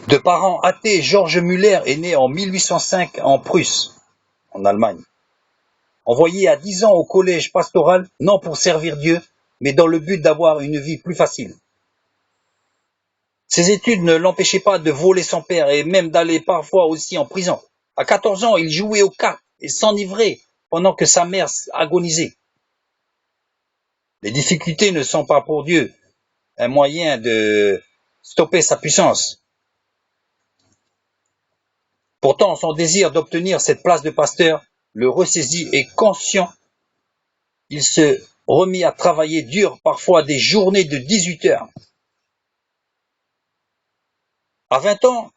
De parents athées, Georges Müller est né en 1805 en Prusse, en Allemagne. Envoyé à 10 ans au collège pastoral, non pour servir Dieu, mais dans le but d'avoir une vie plus facile. Ses études ne l'empêchaient pas de voler son père et même d'aller parfois aussi en prison. À 14 ans, il jouait aux cartes et s'enivrait pendant que sa mère agonisait. Les difficultés ne sont pas pour Dieu un moyen de stopper sa puissance. Pourtant, son désir d'obtenir cette place de pasteur le ressaisit et conscient, il se remit à travailler dur, parfois des journées de 18 heures. À 20 ans,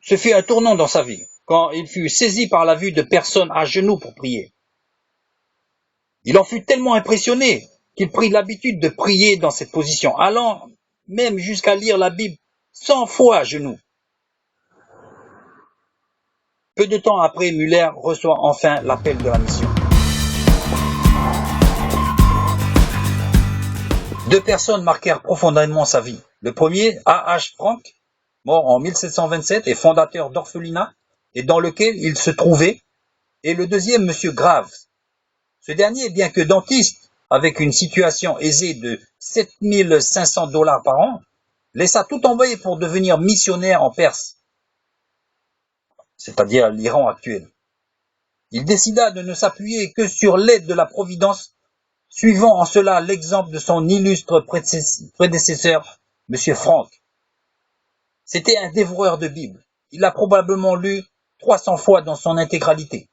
ce fut un tournant dans sa vie, quand il fut saisi par la vue de personnes à genoux pour prier. Il en fut tellement impressionné qu'il prit l'habitude de prier dans cette position, allant même jusqu'à lire la Bible 100 fois à genoux. Peu de temps après, Müller reçoit enfin l'appel de la mission. 2 personnes marquèrent profondément sa vie. Le premier, A.H. Frank, mort en 1727 et fondateur d'orphelinat, et dans lequel il se trouvait, et le deuxième, M. Graves. Ce dernier, bien que dentiste, avec une situation aisée de 7 500 $ par an, laissa tout tomber pour devenir missionnaire en Perse, c'est-à-dire l'Iran actuel. Il décida de ne s'appuyer que sur l'aide de la Providence, suivant en cela l'exemple de son illustre prédécesseur, M. Frank. C'était un dévoreur de Bible. Il l'a probablement lu 300 fois dans son intégralité.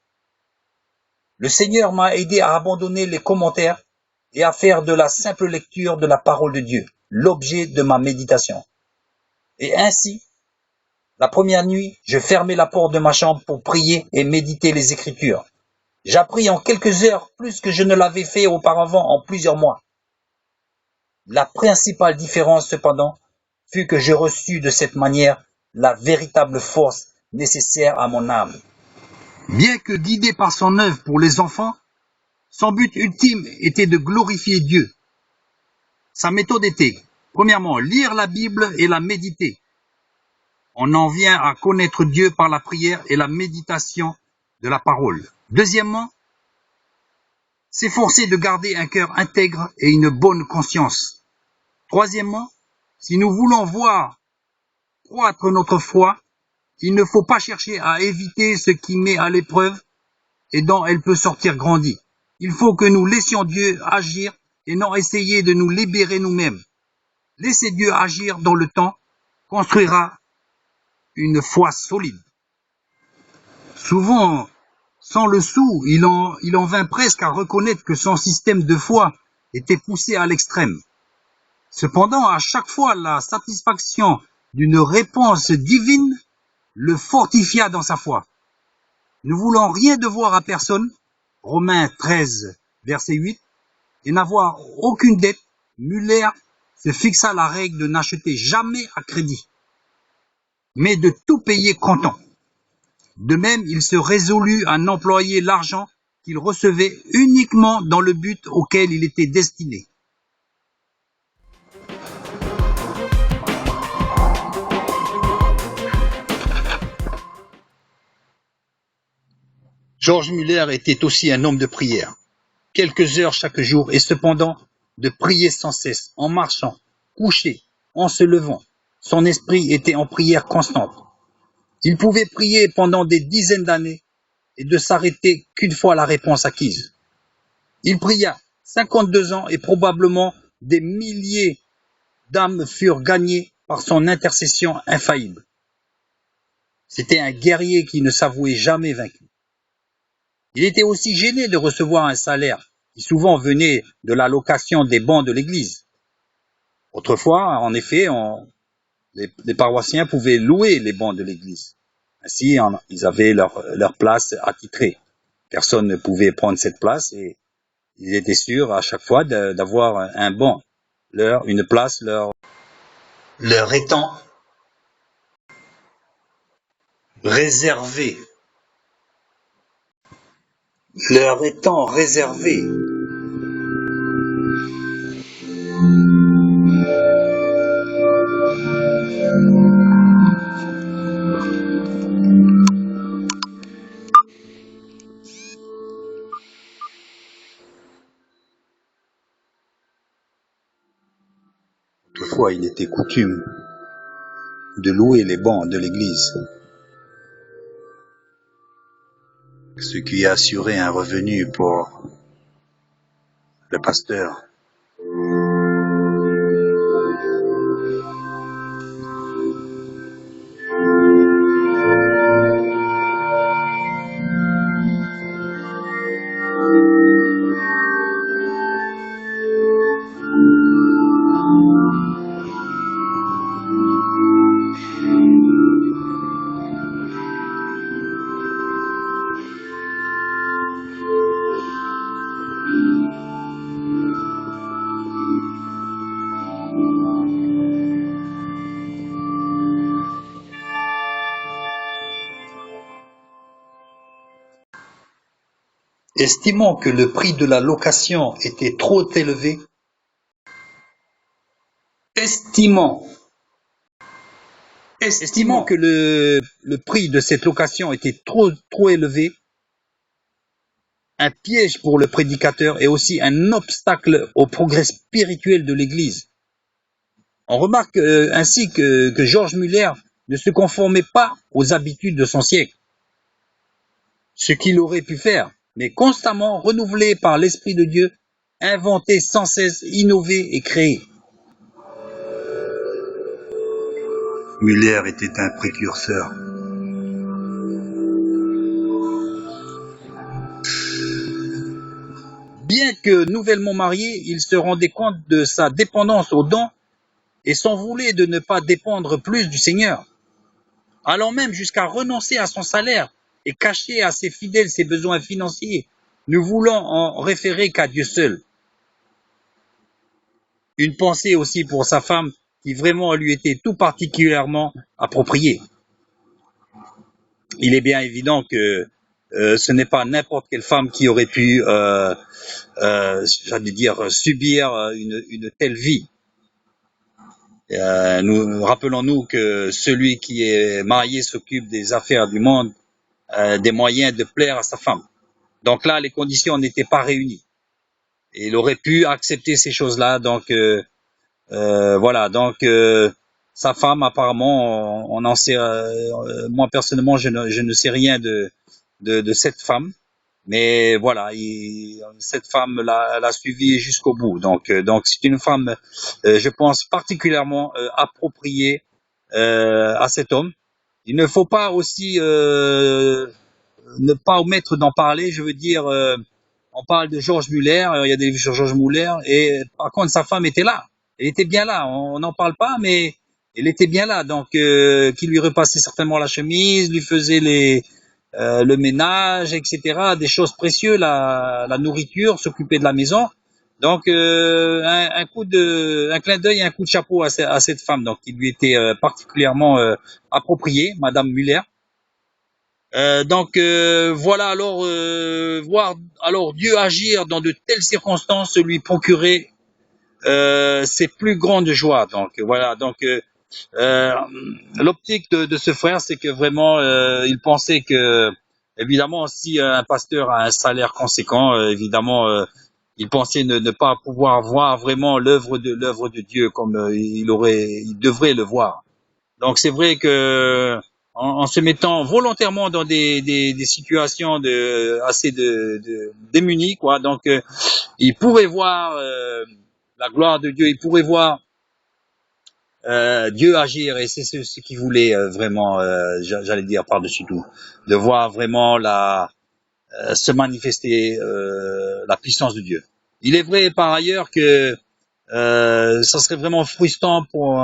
Le Seigneur m'a aidé à abandonner les commentaires et à faire de la simple lecture de la parole de Dieu l'objet de ma méditation. Et ainsi, la première nuit, je fermai la porte de ma chambre pour prier et méditer les Écritures. J'appris en quelques heures plus que je ne l'avais fait auparavant en plusieurs mois. La principale différence, cependant, fut que je reçus de cette manière la véritable force nécessaire à mon âme. Bien que guidé par son œuvre pour les enfants, son but ultime était de glorifier Dieu. Sa méthode était, premièrement, lire la Bible et la méditer. On en vient à connaître Dieu par la prière et la méditation de la parole. Deuxièmement, s'efforcer de garder un cœur intègre et une bonne conscience. Troisièmement, si nous voulons voir croître notre foi, il ne faut pas chercher à éviter ce qui met à l'épreuve et dont elle peut sortir grandie. Il faut que nous laissions Dieu agir et non essayer de nous libérer nous-mêmes. Laisser Dieu agir dans le temps construira une foi solide. Souvent, sans le sou, il en vint presque à reconnaître que son système de foi était poussé à l'extrême. Cependant, à chaque fois, la satisfaction d'une réponse divine le fortifia dans sa foi. Ne voulant rien devoir à personne, Romains 13, verset 8, et n'avoir aucune dette, Müller se fixa la règle de n'acheter jamais à crédit, mais de tout payer comptant. De même, il se résolut à n'employer l'argent qu'il recevait uniquement dans le but auquel il était destiné. Georges Müller était aussi un homme de prière. Quelques heures chaque jour et cependant de prier sans cesse, en marchant, couché, en se levant. Son esprit était en prière constante. Il pouvait prier pendant des dizaines d'années et de s'arrêter qu'une fois la réponse acquise. Il pria 52 ans et probablement des milliers d'âmes furent gagnées par son intercession infaillible. C'était un guerrier qui ne s'avouait jamais vaincu. Il était aussi gêné de recevoir un salaire qui souvent venait de la location des bancs de l'église. Autrefois, en effet, les paroissiens pouvaient louer les bancs de l'église. Ainsi, ils avaient leur place attitrée. Personne ne pouvait prendre cette place et ils étaient sûrs à chaque fois d'avoir un banc, une place leur étant réservée. Leur étant réservé. Autrefois, il était coutume de louer les bancs de l'église, ce qui assurait un revenu pour le pasteur. Estimant que le prix de la location était trop élevé, estimant que le prix de cette location était trop élevé, un piège pour le prédicateur et aussi un obstacle au progrès spirituel de l'Église. On remarque ainsi que George Muller ne se conformait pas aux habitudes de son siècle, ce qu'il aurait pu faire, mais constamment renouvelé par l'Esprit de Dieu, inventé sans cesse, innové et créé. Muller était un précurseur. Bien que nouvellement marié, il se rendait compte de sa dépendance aux dons et s'en voulait de ne pas dépendre plus du Seigneur, allant même jusqu'à renoncer à son salaire et cacher à ses fidèles ses besoins financiers, ne voulant en référer qu'à Dieu seul. Une pensée aussi pour sa femme qui vraiment lui était tout particulièrement appropriée. Il est bien évident que ce n'est pas n'importe quelle femme qui aurait pu, j'allais dire, subir une telle vie. Rappelons-nous que celui qui est marié s'occupe des affaires du monde, des moyens de plaire à sa femme. Donc là, les conditions n'étaient pas réunies. Et il aurait pu accepter ces choses-là. Donc voilà. Donc sa femme, apparemment, on en sait. Moi personnellement, je ne sais rien de cette femme. Mais voilà, cette femme l'a suivi jusqu'au bout. Donc c'est une femme, je pense, particulièrement appropriée à cet homme. Il ne faut pas aussi ne pas omettre d'en parler. Je veux dire, on parle de George Muller, il y a des livres sur George Muller, et par contre sa femme était là. Elle était bien là. On n'en parle pas, mais elle était bien là. Donc, qui lui repassait certainement la chemise, lui faisait le ménage, etc. Des choses précieuses, la nourriture, s'occuper de la maison. Donc un clin d'œil, un coup de chapeau à cette femme, donc qui lui était particulièrement approprié, Madame Muller. Donc voilà, alors voir alors Dieu agir dans de telles circonstances lui procurer ses plus grandes joies. Donc voilà, donc l'optique de ce frère, c'est que vraiment il pensait que, évidemment, si un pasteur a un salaire conséquent, évidemment il pensait ne pas pouvoir voir vraiment l'œuvre de Dieu comme il devrait le voir. Donc c'est vrai que en se mettant volontairement dans des situations assez démunies, quoi. Donc il pourrait voir la gloire de Dieu, il pourrait voir Dieu agir, et c'est ce qu'il voulait vraiment, j'allais dire par-dessus tout, de voir vraiment se manifester la puissance de Dieu. Il est vrai par ailleurs que ça serait vraiment frustrant pour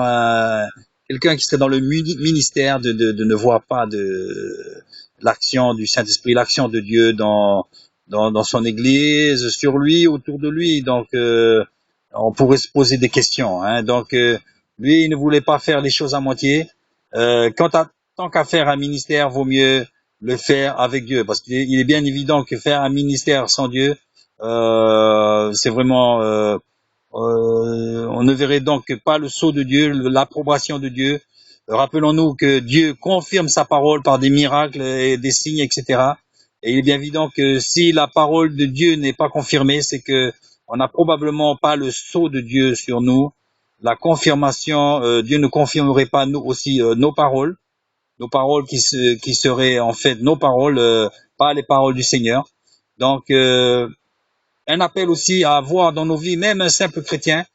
quelqu'un qui serait dans le ministère de ne voir pas l'action du Saint-Esprit, l'action de Dieu dans son Église, sur lui, autour de lui. Donc on pourrait se poser des questions. Hein. Donc lui, il ne voulait pas faire les choses à moitié. Tant qu'à faire un ministère, vaut mieux le faire avec Dieu, parce qu'il est bien évident que faire un ministère sans Dieu, c'est vraiment on ne verrait donc pas le sceau de Dieu, l'approbation de Dieu. Rappelons-nous que Dieu confirme sa parole par des miracles et des signes, etc. Et il est bien évident que si la parole de Dieu n'est pas confirmée, c'est que on n'a probablement pas le sceau de Dieu sur nous. la confirmation, Dieu ne confirmerait pas nous aussi nos paroles qui seraient en fait nos paroles, pas les paroles du Seigneur. Donc, un appel aussi à avoir dans nos vies, même un simple chrétien,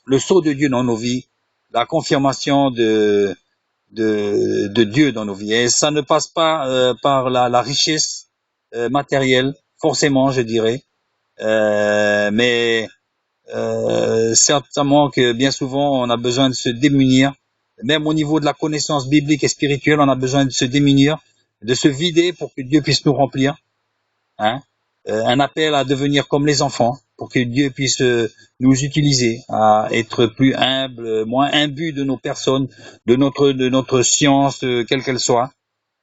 le sceau de Dieu dans nos vies, la confirmation de Dieu dans nos vies. Et ça ne passe pas par la richesse matérielle, forcément, je dirais, mais certainement que bien souvent, on a besoin de se démunir. Même au niveau de la connaissance biblique et spirituelle, on a besoin de se démunir, de se vider pour que Dieu puisse nous remplir. Hein? Un appel à devenir comme les enfants, pour que Dieu puisse nous utiliser, à être plus humble, moins imbu de nos personnes, de notre science, quelle qu'elle soit,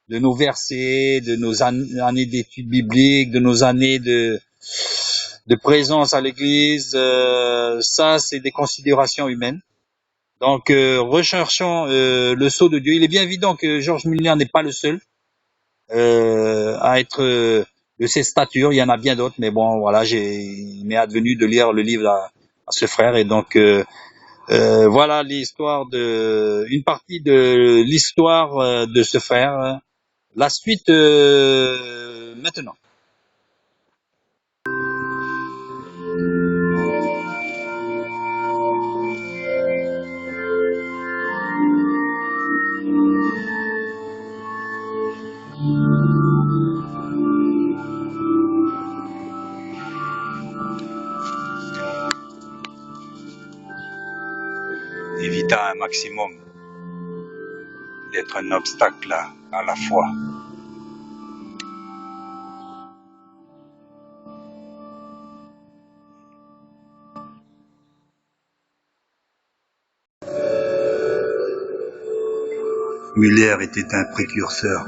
de nos versets, de nos années d'études bibliques, de nos années de présence à l'église. Ça, c'est des considérations humaines. Donc, recherchons le sceau de Dieu. Il est bien évident que George Muller n'est pas le seul à être de cette stature. Il y en a bien d'autres, mais bon, voilà, il m'est advenu de lire le livre à ce frère, et donc voilà une partie de l'histoire de ce frère. La suite maintenant. Évitant un maximum d'être un obstacle à la foi. Muller était un précurseur.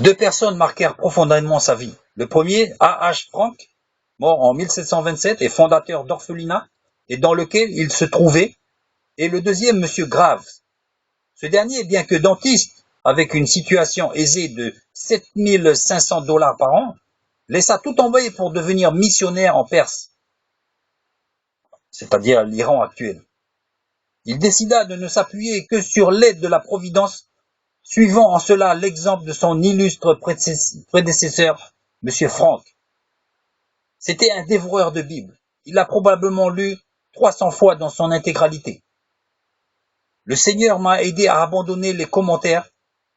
Deux personnes marquèrent profondément sa vie. Le premier, A.H. Frank, mort en 1727 et fondateur d'orphelinat, et dans lequel il se trouvait, et le deuxième, Monsieur Graves. Ce dernier, bien que dentiste, avec une situation aisée de 7500 $ par an, laissa tout tomber pour devenir missionnaire en Perse, c'est-à-dire l'Iran actuel. Il décida de ne s'appuyer que sur l'aide de la Providence, suivant en cela l'exemple de son illustre prédécesseur, M. Frank. C'était un dévoreur de Bible. Il l'a probablement lu 300 fois dans son intégralité. Le Seigneur m'a aidé à abandonner les commentaires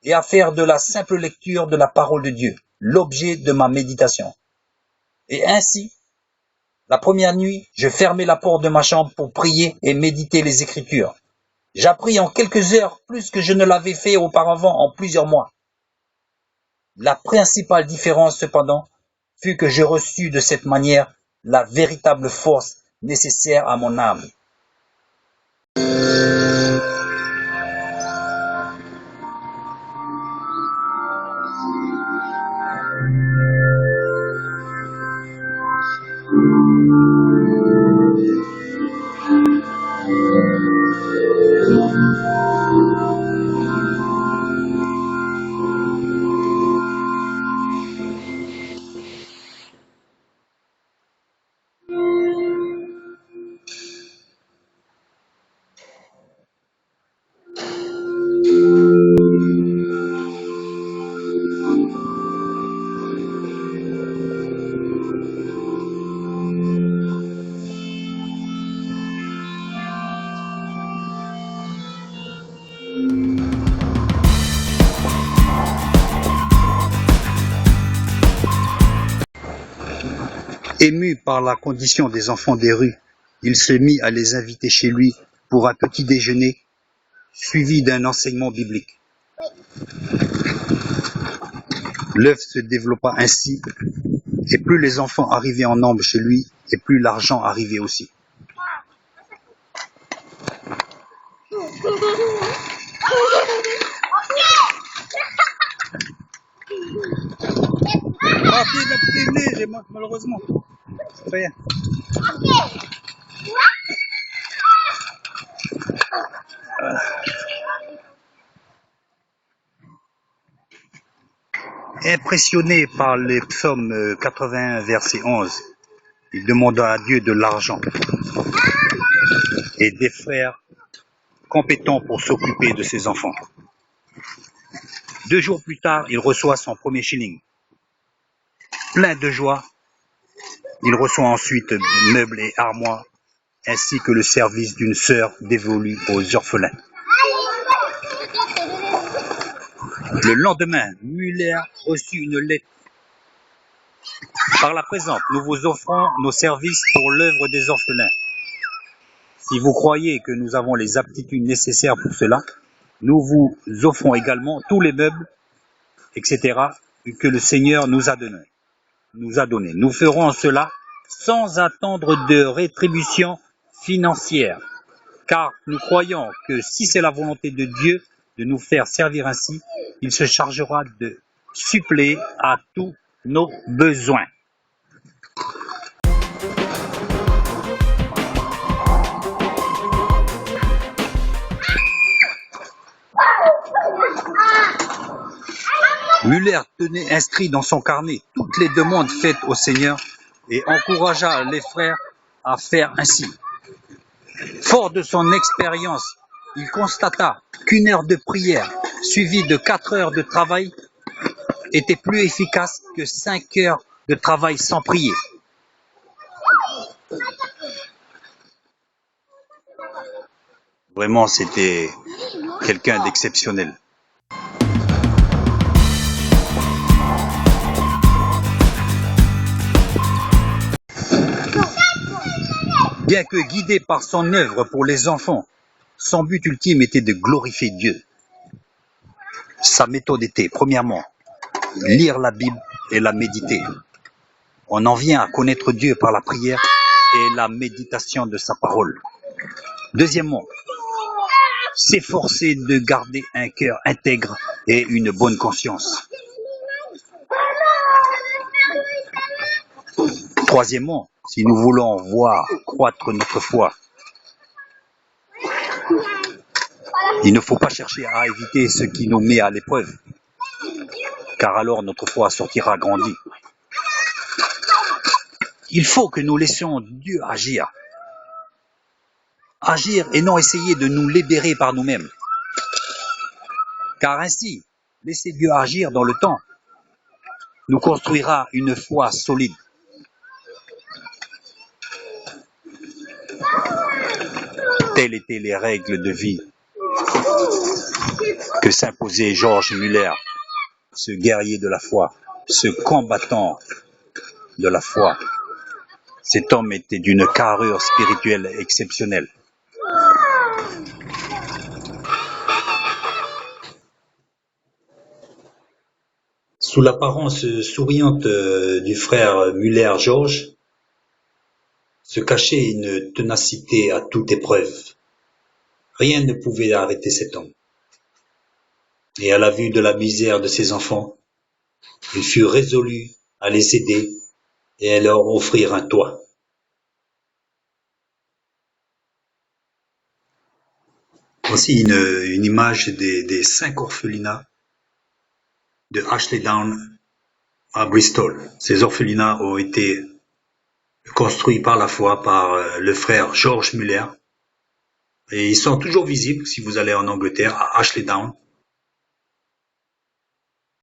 et à faire de la simple lecture de la parole de Dieu l'objet de ma méditation. Et ainsi, la première nuit, je fermai la porte de ma chambre pour prier et méditer les Écritures. J'appris en quelques heures plus que je ne l'avais fait auparavant en plusieurs mois. La principale différence, cependant, fut que je reçus de cette manière la véritable force nécessaire à mon âme. Ému par la condition des enfants des rues, il se mit à les inviter chez lui pour un petit déjeuner, suivi d'un enseignement biblique. L'œuvre se développa ainsi, et plus les enfants arrivaient en nombre chez lui, et plus l'argent arrivait aussi. Partez de la télé, malheureusement. Rien. Impressionné par les psaumes 81, verset 11, il demanda à Dieu de l'argent et des frères compétents pour s'occuper de ses enfants. 2 jours plus tard, il reçoit son premier shilling. Plein de joie, il reçoit ensuite meubles et armoires, ainsi que le service d'une sœur dévolue aux orphelins. Le lendemain, Muller reçut une lettre. Par la présente, nous vous offrons nos services pour l'œuvre des orphelins. Si vous croyez que nous avons les aptitudes nécessaires pour cela, nous vous offrons également tous les meubles, etc., que le Seigneur nous a donnés. Nous ferons cela sans attendre de rétribution financière, car nous croyons que si c'est la volonté de Dieu de nous faire servir ainsi, il se chargera de suppléer à tous nos besoins. Muller tenait inscrit dans son carnet toutes les demandes faites au Seigneur et encouragea les frères à faire ainsi. Fort de son expérience, il constata qu'une heure de prière suivie de 4 heures de travail était plus efficace que 5 heures de travail sans prier. Vraiment, c'était quelqu'un d'exceptionnel. Bien que guidé par son œuvre pour les enfants, son but ultime était de glorifier Dieu. Sa méthode était, premièrement, lire la Bible et la méditer. On en vient à connaître Dieu par la prière et la méditation de sa parole. Deuxièmement, s'efforcer de garder un cœur intègre et une bonne conscience. Troisièmement, si nous voulons voir croître notre foi, il ne faut pas chercher à éviter ce qui nous met à l'épreuve, car alors notre foi sortira grandie. Il faut que nous laissions Dieu agir. Agir et non essayer de nous libérer par nous-mêmes. Car ainsi, laisser Dieu agir dans le temps nous construira une foi solide. Telles étaient les règles de vie que s'imposait George Muller, ce guerrier de la foi, ce combattant de la foi. Cet homme était d'une carrure spirituelle exceptionnelle. Sous l'apparence souriante du frère Muller George, se cachait une ténacité à toute épreuve. Rien ne pouvait arrêter cet homme. Et à la vue de la misère de ses enfants, il fut résolu à les aider et à leur offrir un toit. Voici une image des 5 orphelinats de Ashley Down à Bristol. Ces orphelinats ont été construits par la foi par le frère George Muller. Et ils sont toujours visibles si vous allez en Angleterre, à Ashley Down.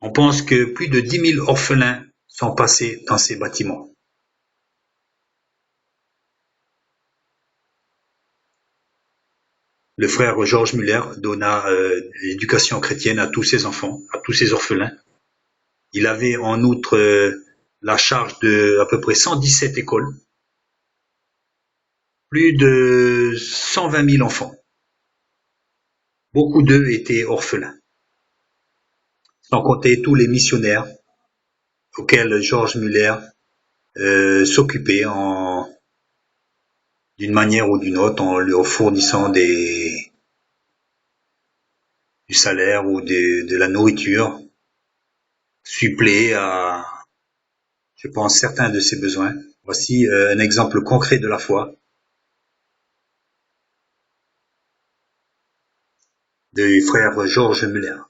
On pense que plus de 10 000 orphelins sont passés dans ces bâtiments. Le frère George Muller donna l'éducation chrétienne à tous ses enfants, à tous ses orphelins. Il avait en outre la charge de à peu près 117 écoles, plus de 120 000 enfants. Beaucoup d'eux étaient orphelins, sans compter tous les missionnaires auxquels George Muller s'occupait d'une manière ou d'une autre, en leur fournissant du salaire ou de la nourriture, suppléée à je pense, certains de ses besoins. Voici un exemple concret de la foi du frère Georges Muller.